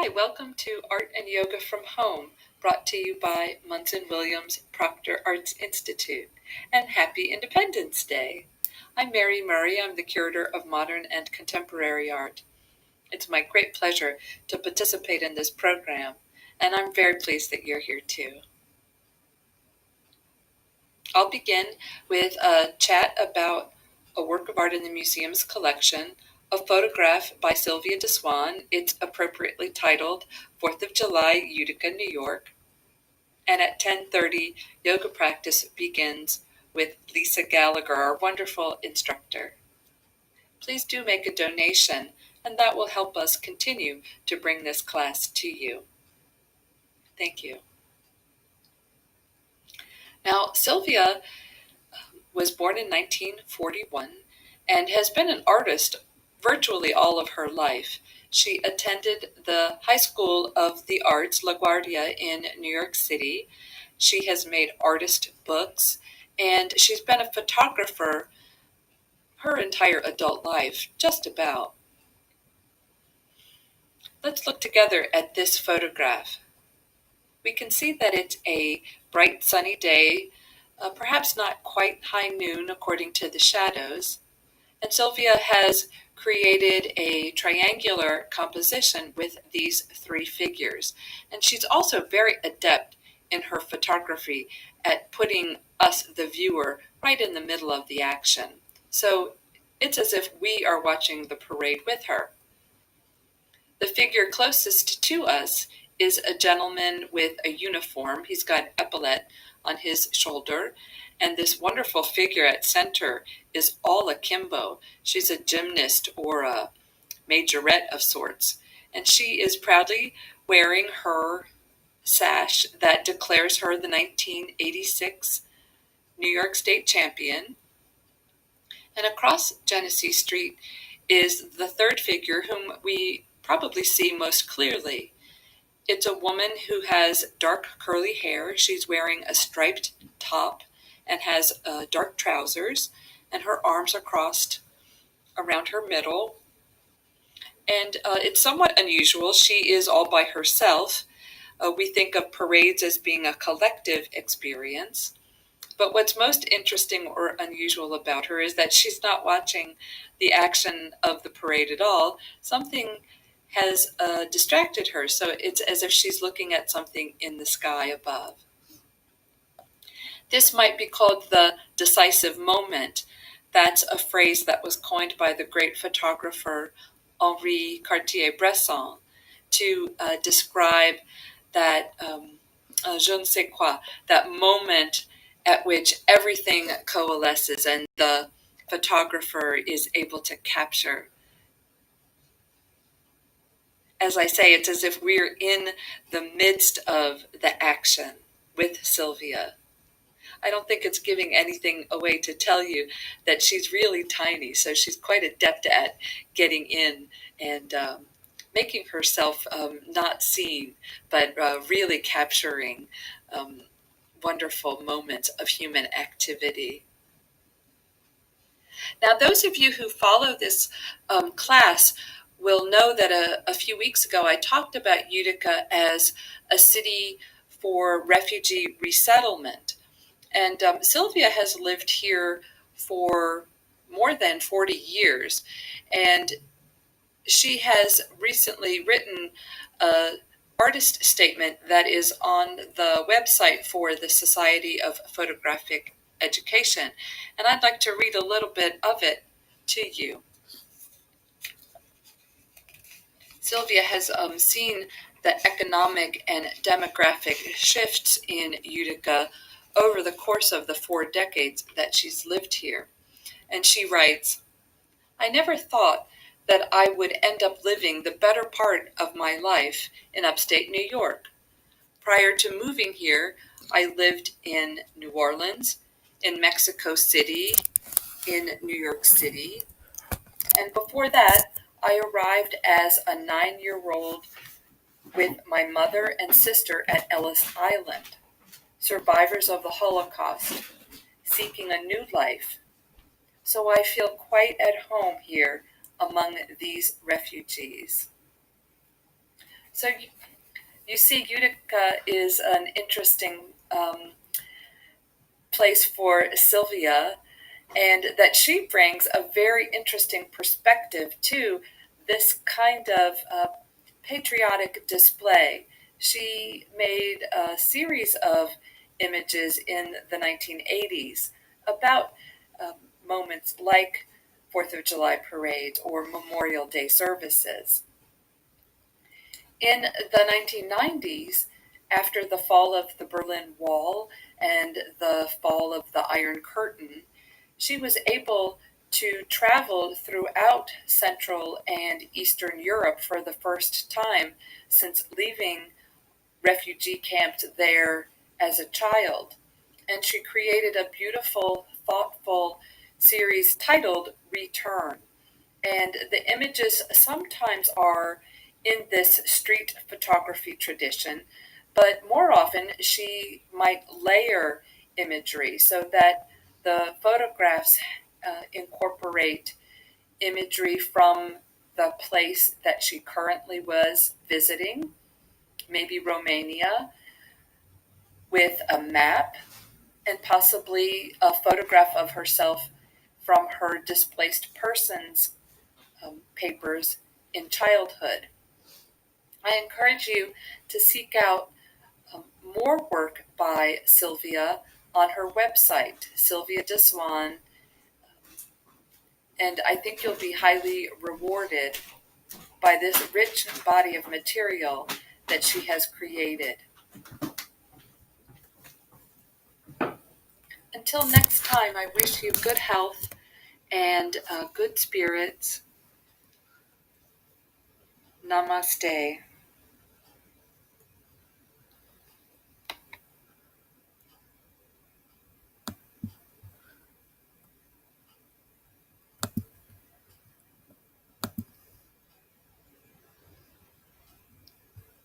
Hi, welcome to Art and Yoga from Home, brought to you by Munson Williams Proctor Arts Institute, and happy Independence Day. I'm Mary Murray. I'm the curator of modern and contemporary art. It's my great pleasure to participate in this program, and I'm very pleased that you're here too. I'll begin with a chat about a work of art in the museum's collection, a photograph by Sylvia DeSwan. It's appropriately titled 4th of July, Utica, New York. And at 10:30, yoga practice begins with Lisa Gallagher, our wonderful instructor. Please do make a donation, and that will help us continue to bring this class to you. Thank you. Now, Sylvia was born in 1941 and has been an artist virtually all of her life. She attended the High School of the Arts, LaGuardia, in New York City. She has made artist books, and she's been a photographer her entire adult life, just about. Let's look together at this photograph. We can see that it's a bright sunny day, perhaps not quite high noon according to the shadows. And Sylvia has created a triangular composition with these three figures. And she's also very adept in her photography at putting us, the viewer, right in the middle of the action. So it's as if we are watching the parade with her. The figure closest to us is a gentleman with a uniform. He's got epaulette on his shoulder, and this wonderful figure at center is all akimbo. She's a gymnast or a majorette of sorts, and she is proudly wearing her sash that declares her the 1986 New York State champion. And across Genesee Street is the third figure, whom we probably see most clearly. It's a woman who has dark curly hair. She's wearing a striped top and has dark trousers, and her arms are crossed around her middle. And it's somewhat unusual. She is all by herself. We think of parades as being a collective experience. But what's most interesting or unusual about her is that she's not watching the action of the parade at all. Something has distracted her, so it's as if she's looking at something in the sky above. This might be called the decisive moment. That's a phrase that was coined by the great photographer Henri Cartier-Bresson to describe that je ne sais quoi, that moment at which everything coalesces and the photographer is able to capture. As I say, it's as if we're in the midst of the action with Sylvia. I don't think it's giving anything away to tell you that she's really tiny, so she's quite adept at getting in and making herself not seen, but really capturing wonderful moments of human activity. Now, those of you who follow this class will know that a few weeks ago I talked about Utica as a city for refugee resettlement. And Sylvia has lived here for more than 40 years. And she has recently written an artist statement that is on the website for the Society of Photographic Education. And I'd like to read a little bit of it to you. Sylvia has seen the economic and demographic shifts in Utica over the course of the 4 decades that she's lived here. And she writes, "I never thought that I would end up living the better part of my life in upstate New York. Prior to moving here, I lived in New Orleans, in Mexico City, in New York City, and before that, I arrived as a 9-year-old with my mother and sister at Ellis Island, survivors of the Holocaust, seeking a new life. So I feel quite at home here among these refugees." So you see, Utica is an interesting place for Sylvia, and that she brings a very interesting perspective to this kind of patriotic display. She made a series of images in the 1980s about um, moments like Fourth of July parades or Memorial Day services. In the 1990s, after the fall of the Berlin Wall and the fall of the Iron Curtain, she was able to travel throughout Central and Eastern Europe for the first time since leaving refugee camps there as a child. And she created a beautiful, thoughtful series titled Return. And the images sometimes are in this street photography tradition, but more often she might layer imagery so that the photographs incorporate imagery from the place that she currently was visiting, maybe Romania, with a map and possibly a photograph of herself from her displaced persons papers in childhood. I encourage you to seek out more work by Sylvia on her website, Sylvia Deswan, and I think you'll be highly rewarded by this rich body of material that she has created. Until next time, I wish you good health and good spirits. Namaste.